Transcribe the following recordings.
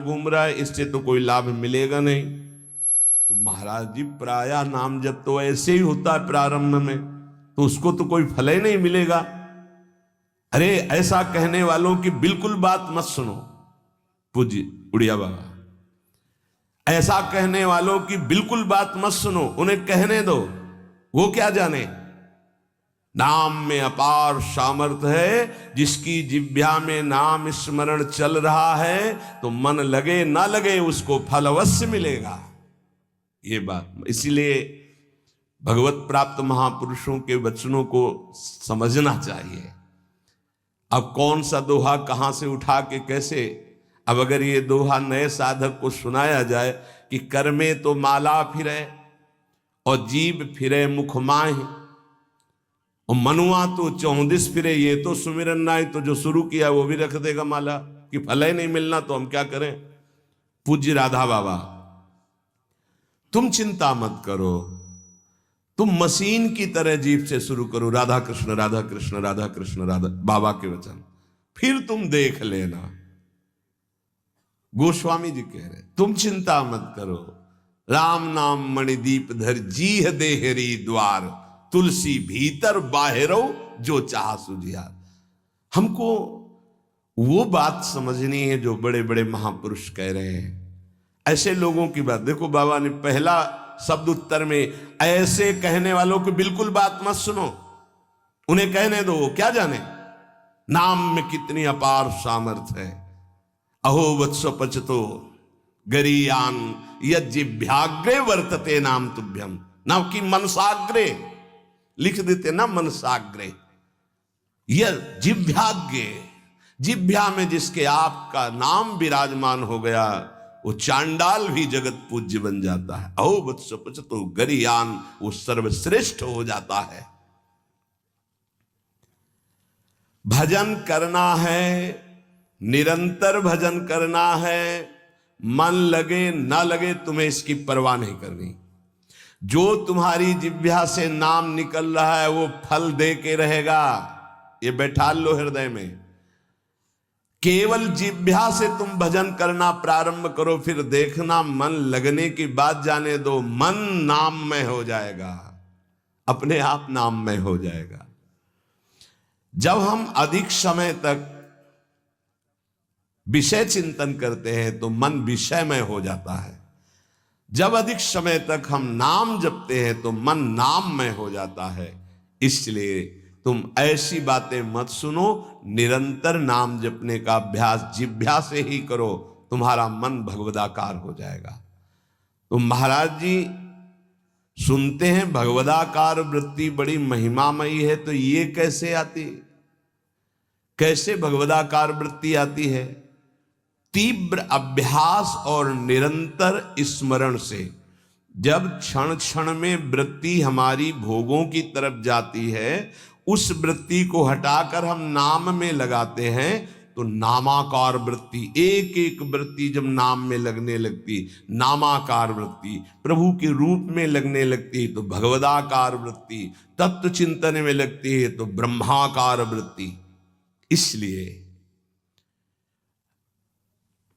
घूम रहा है, इससे तो कोई लाभ मिलेगा नहीं। तो महाराज जी प्रायः नाम जब तो ऐसे ही होता है प्रारंभ में, तो उसको तो कोई फल ही नहीं मिलेगा। अरे ऐसा कहने वालों की बिल्कुल बात मत सुनो पूज्य उड़िया बाबा, ऐसा कहने वालों की बिल्कुल बात मत सुनो, उन्हें कहने दो। वो क्या जाने, नाम में अपार सामर्थ्य है। जिसकी जिह्वा में नाम स्मरण चल रहा है तो मन लगे ना लगे उसको फल अवश्य मिलेगा। ये बात इसीलिए भगवत प्राप्त महापुरुषों के वचनों को समझना चाहिए। अब कौन सा दोहा कहां से उठा के कैसे, अब अगर ये दोहा नए साधक को सुनाया जाए कि कर में तो माला फिरे और जीभ फिरे मुख माहि और मनुआ तो 34 फिरे, ये तो सुमिरन नाय, तो जो शुरू किया वो भी रख देगा माला कि फल ही नहीं मिलना तो हम क्या करें। पूज्य राधा बाबा, तुम चिंता मत करो, तुम मशीन की तरह जीभ से शुरू करो राधा कृष्ण राधा कृष्ण राधा कृष्ण राधा, बाबा के वचन, फिर तुम देख लेना। गोस्वामी जी कह रहे तुम चिंता मत करो, राम नाम मणिदीप धर जीह देहरी द्वार, तुलसी भीतर बाहरो जो चाह सुझियार। हमको वो बात समझनी है जो बड़े बड़े महापुरुष कह रहे हैं। ऐसे लोगों की बात देखो, बाबा ने पहला शब्द उत्तर में ऐसे कहने वालों की बिल्कुल बात मत सुनो, उन्हें कहने दो, क्या जाने नाम में कितनी अपार सामर्थ्य है। अहो वत्सो पचतो गरीयान यज्जिभ्याग्रे वर्तते नाम तुभ्यम, नाम की मनसाग्रे लिख देते ना, मनसाग्रे यह जिभ्याग्रे, जिभ्या में जिसके आपका नाम विराजमान हो गया वो चांडाल भी जगत पूज्य बन जाता है। अहो वत्सो पचतो गरीयान, वो सर्वश्रेष्ठ हो जाता है। भजन करना है, निरंतर भजन करना है, मन लगे ना लगे तुम्हें इसकी परवाह नहीं करनी। जो तुम्हारी जिह्वा से नाम निकल रहा है वो फल दे के रहेगा, ये बैठा लो हृदय में। केवल जिह्वा से तुम भजन करना प्रारंभ करो, फिर देखना मन लगने की बात जाने दो, मन नाम में हो जाएगा, अपने आप नाम में हो जाएगा। जब हम अधिक समय तक विषय चिंतन करते हैं तो मन विषय में हो जाता है। जब अधिक समय तक हम नाम जपते हैं तो मन नाम में हो जाता है। इसलिए तुम ऐसी बातें मत सुनो, निरंतर नाम जपने का अभ्यास जिह्वा से ही करो, तुम्हारा मन भगवदाकार हो जाएगा। तो महाराज जी सुनते हैं भगवदाकार वृत्ति बड़ी महिमामयी है, तो ये कैसे आती, कैसे भगवदाकार वृत्ति आती है? तीव्र अभ्यास और निरंतर स्मरण से। जब क्षण क्षण में वृत्ति हमारी भोगों की तरफ जाती है, उस वृत्ति को हटाकर हम नाम में लगाते हैं तो नामाकार वृत्ति, एक एक वृत्ति जब नाम में लगने लगती, नामाकार वृत्ति प्रभु के रूप में लगने लगती तो भगवदाकार वृत्ति, तत्व चिंतन में लगती है तो ब्रह्माकार वृत्ति। इसलिए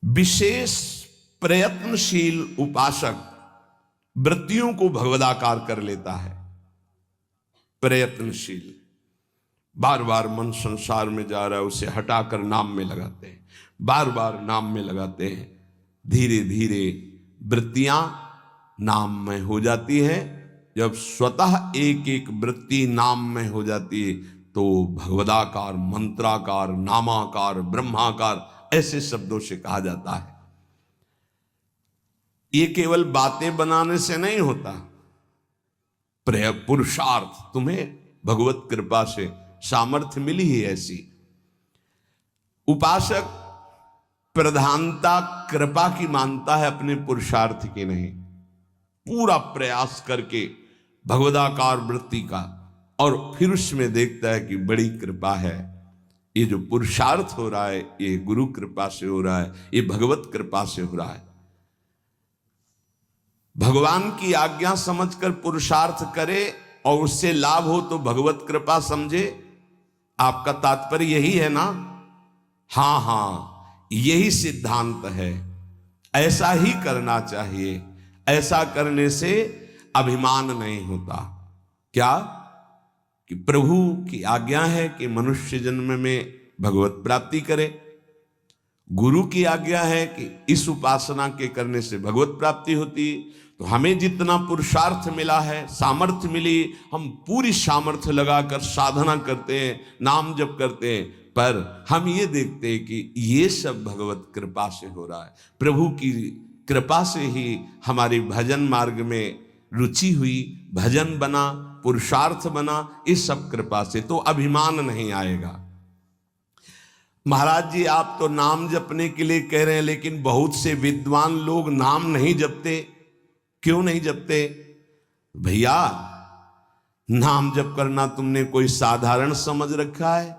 विशेष प्रयत्नशील उपासक वृत्तियों को भगवदाकार कर लेता है। प्रयत्नशील, बार बार मन संसार में जा रहा है उसे हटाकर नाम में लगाते हैं, बार बार नाम में लगाते हैं, धीरे धीरे वृत्तियां नाम में हो जाती है। जब स्वतः एक एक वृत्ति नाम में हो जाती है तो भगवदाकार, मंत्राकार, नामाकार, ब्रह्माकार ऐसे शब्दों से कहा जाता है। ये केवल बातें बनाने से नहीं होता, पुरुषार्थ, तुम्हें भगवत कृपा से सामर्थ्य मिली ही ऐसी। उपासक प्रधानता कृपा की मानता है, अपने पुरुषार्थ की नहीं। पूरा प्रयास करके भगवदाकार वृत्ति का, और फिर उसमें देखता है कि बड़ी कृपा है, ये जो पुरुषार्थ हो रहा है ये गुरु कृपा से हो रहा है, ये भगवत कृपा से हो रहा है। भगवान की आज्ञा समझकर पुरुषार्थ करे और उससे लाभ हो तो भगवत कृपा समझे। आपका तात्पर्य यही है ना? हाँ हाँ, यही सिद्धांत है। ऐसा ही करना चाहिए। ऐसा करने से अभिमान नहीं होता। क्या कि प्रभु की आज्ञा है कि मनुष्य जन्म में भगवत प्राप्ति करे, गुरु की आज्ञा है कि इस उपासना के करने से भगवत प्राप्ति होती। तो हमें जितना पुरुषार्थ मिला है, सामर्थ्य मिली, हम पूरी सामर्थ्य लगाकर साधना करते हैं, नाम जप करते हैं, पर हम ये देखते हैं कि ये सब भगवत कृपा से हो रहा है। प्रभु की कृपा से ही हमारी भजन मार्ग में रुचि हुई, भजन बना, पुरुषार्थ बना, इस सब कृपा से। तो अभिमान नहीं आएगा। महाराज जी आप तो नाम जपने के लिए कह रहे हैं, लेकिन बहुत से विद्वान लोग नाम नहीं जपते। क्यों नहीं जपते? भैया नाम जप करना तुमने कोई साधारण समझ रखा है?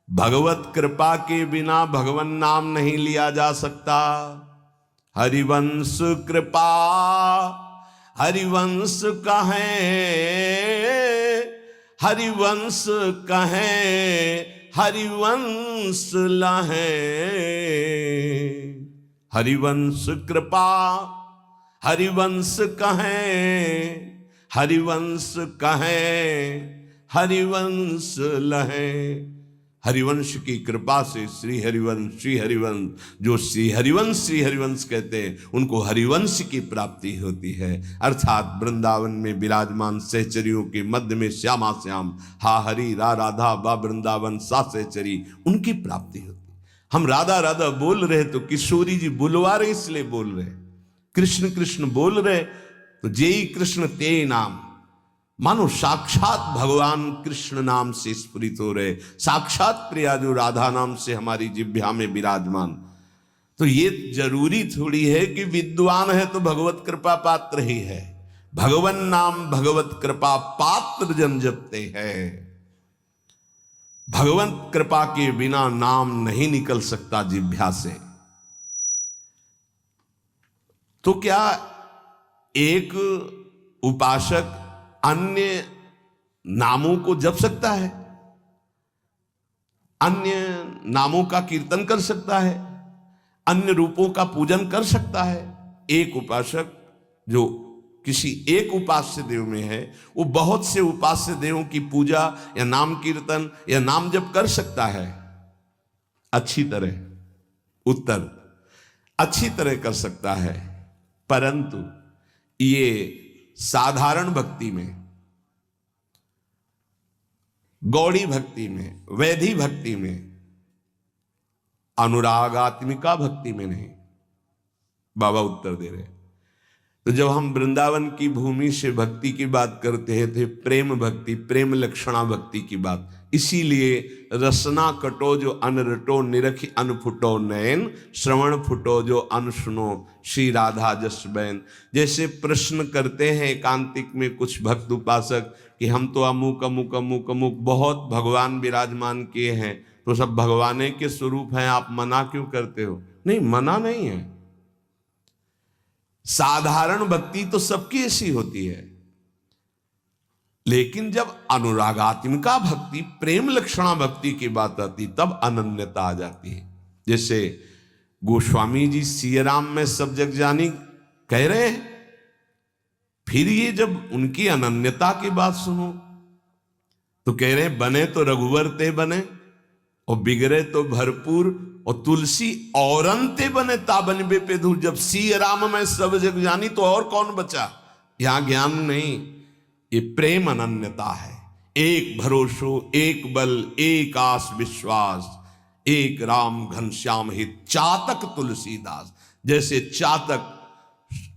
भगवत कृपा के बिना भगवान नाम नहीं लिया जा सकता। हरिवंश कृपा हरिवंश कहें, हरिवंश कहें, हरिवंश लहें। हरिवंश कृपा हरिवंश कहें, हरिवंश कहें, हरिवंश लहें। हरिवंश की कृपा से श्री हरिवंश जो श्री हरिवंश कहते हैं, उनको हरिवंश की प्राप्ति होती है। अर्थात वृंदावन में विराजमान सहचरियों के मध्य में श्यामा श्याम हा हरि रा राधा बा वृंदावन सा सहचरी, उनकी प्राप्ति होती। हम राधा राधा बोल रहे तो किशोरी जी बुलवा रहे इसलिए बोल रहे, कृष्ण कृष्ण बोल रहे तो जेई कृष्ण ते नाम, मानो साक्षात भगवान कृष्ण नाम से स्फुरित हो रहे, साक्षात प्रिया जो राधा नाम से हमारी जिह्वा में विराजमान। तो ये जरूरी थोड़ी है कि विद्वान है तो भगवत कृपा पात्र ही है। भगवन नाम भगवत कृपा पात्र जन जपते हैं। भगवत कृपा के बिना नाम नहीं निकल सकता जिह्वा से। तो क्या एक उपासक अन्य नामों को जप सकता है? अन्य नामों का कीर्तन कर सकता है? अन्य रूपों का पूजन कर सकता है? एक उपासक जो किसी एक उपास्य देव में है, वो बहुत से उपास्य देवों की पूजा या नाम कीर्तन या नाम जप कर सकता है अच्छी तरह। उत्तर अच्छी तरह कर सकता है, परंतु ये साधारण भक्ति में, गौड़ी भक्ति में, वैधि भक्ति में, अनुरागात्मिका भक्ति में नहीं। बाबा उत्तर दे रहे। तो जब हम वृंदावन की भूमि से भक्ति की बात करते हैं थे प्रेम भक्ति, प्रेम लक्षणा भक्ति की बात, इसीलिए रसना कटो जो अन रटो, निरखी अन फुटो नयन, श्रवण फुटो जो अन सुनो, श्री राधा जस बैन। जैसे प्रश्न करते हैं एकांतिक में कुछ भक्त उपासक कि हम तो अमुक अमुक अमुक अमुक बहुत भगवान विराजमान किए हैं, तो सब भगवाने के स्वरूप हैं, आप मना क्यों करते हो? नहीं, मना नहीं है। साधारण भक्ति तो सबकी ऐसी होती है, लेकिन जब अनुरागात्मिका भक्ति, प्रेम लक्षणा भक्ति की बात आती, तब अनन्यता आ जाती है। जैसे गोस्वामी जी सिया राम में सब जग जानी कह रहे हैं, फिर ये जब उनकी अनन्यता की बात सुनो तो कह रहे हैं बने तो रघुवर ते बने और बिगड़े तो भरपूर, और तुलसी औरंते बने ताबनबे पे दूर। जब सिया राम में सब जग जानी तो और कौन बचा? यहां ज्ञान नहीं, ये प्रेम अनन्यता है। एक भरोसो, एक बल, एक आस विश्वास, एक राम घनश्याम हित, चातक तुलसीदास। जैसे चातक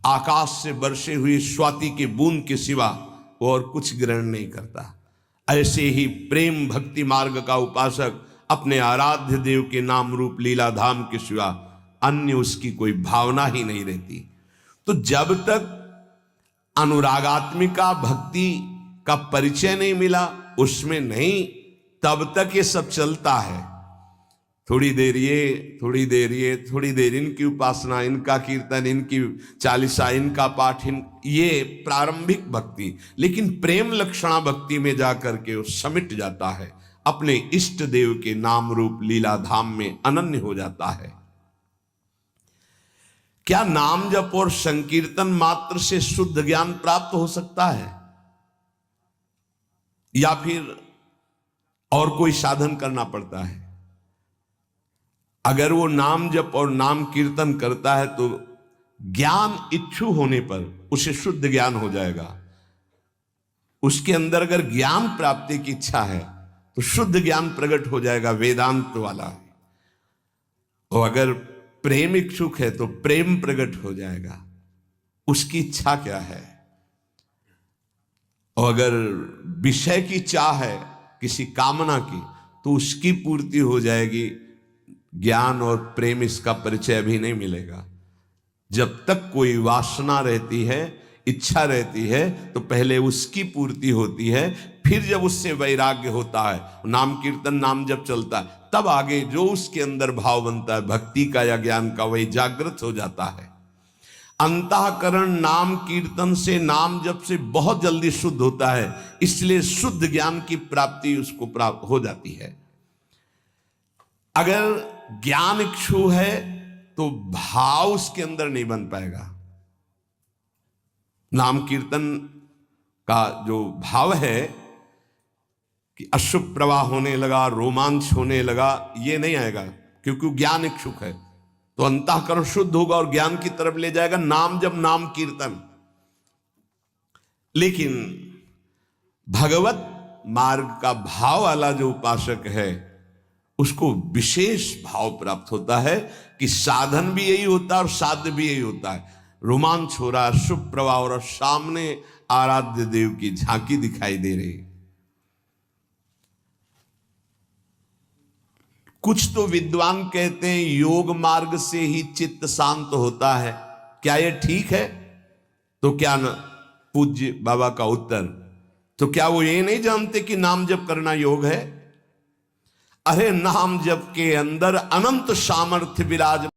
आकाश से बरसे हुई स्वाति के बूंद के सिवा और कुछ ग्रहण नहीं करता, ऐसे ही प्रेम भक्ति मार्ग का उपासक अपने आराध्य देव के नाम रूप लीला धाम के सिवा अन्य उसकी कोई भावना ही नहीं रहती। तो जब तक अनुरागात्मिका भक्ति का परिचय नहीं मिला, उसमें नहीं, तब तक ये सब चलता है। थोड़ी देर ये, थोड़ी देर ये, थोड़ी देर इनकी उपासना, इनका कीर्तन, इनकी चालीसा, इनका पाठ, ये प्रारंभिक भक्ति। लेकिन प्रेम लक्षणा भक्ति में जाकर के वो समिट जाता है, अपने इष्ट देव के नाम रूप लीला धाम में अनन्य हो जाता है। क्या नाम जप और संकीर्तन मात्र से शुद्ध ज्ञान प्राप्त हो सकता है, या फिर और कोई साधन करना पड़ता है? अगर वो नाम जप और नाम कीर्तन करता है तो ज्ञान इच्छु होने पर उसे शुद्ध ज्ञान हो जाएगा। उसके अंदर अगर ज्ञान प्राप्ति की इच्छा है तो शुद्ध ज्ञान प्रकट हो जाएगा, वेदांत वाला। और अगर प्रेम इच्छुक है तो प्रेम प्रकट हो जाएगा, उसकी इच्छा क्या है। और अगर विषय की चाह है, किसी कामना की, तो उसकी पूर्ति हो जाएगी। ज्ञान और प्रेम इसका परिचय अभी नहीं मिलेगा। जब तक कोई वासना रहती है, इच्छा रहती है, तो पहले उसकी पूर्ति होती है। फिर जब उससे वैराग्य होता है, नाम कीर्तन नाम जब चलता है, तब आगे जो उसके अंदर भाव बनता है भक्ति का या ज्ञान का, वही जागृत हो जाता है। अंतःकरण नाम कीर्तन से, नाम जप से बहुत जल्दी शुद्ध होता है, इसलिए शुद्ध ज्ञान की प्राप्ति उसको प्राप्त हो जाती है। अगर ज्ञान इच्छु है तो भाव उसके अंदर नहीं बन पाएगा। नाम कीर्तन का जो भाव है कि अशुभ प्रवाह होने लगा, रोमांच होने लगा, ये नहीं आएगा, क्योंकि ज्ञान इच्छुक है। तो अंतःकरण शुद्ध होगा और ज्ञान की तरफ ले जाएगा नाम जब नाम कीर्तन। लेकिन भगवत मार्ग का भाव वाला जो उपासक है, उसको विशेष भाव प्राप्त होता है कि साधन भी यही होता है और साध्य भी यही होता है। रोमांच हो रहा है, शुभ प्रवाह हो रहा, सामने आराध्य देव की झांकी दिखाई दे रही। कुछ तो विद्वान कहते हैं योग मार्ग से ही चित्त शांत होता है। क्या यह ठीक है? तो क्या न पूज्य बाबा का उत्तर, तो क्या वो ये नहीं जानते कि नाम जप करना योग है? अरे नाम जप के अंदर अनंत सामर्थ्य विराज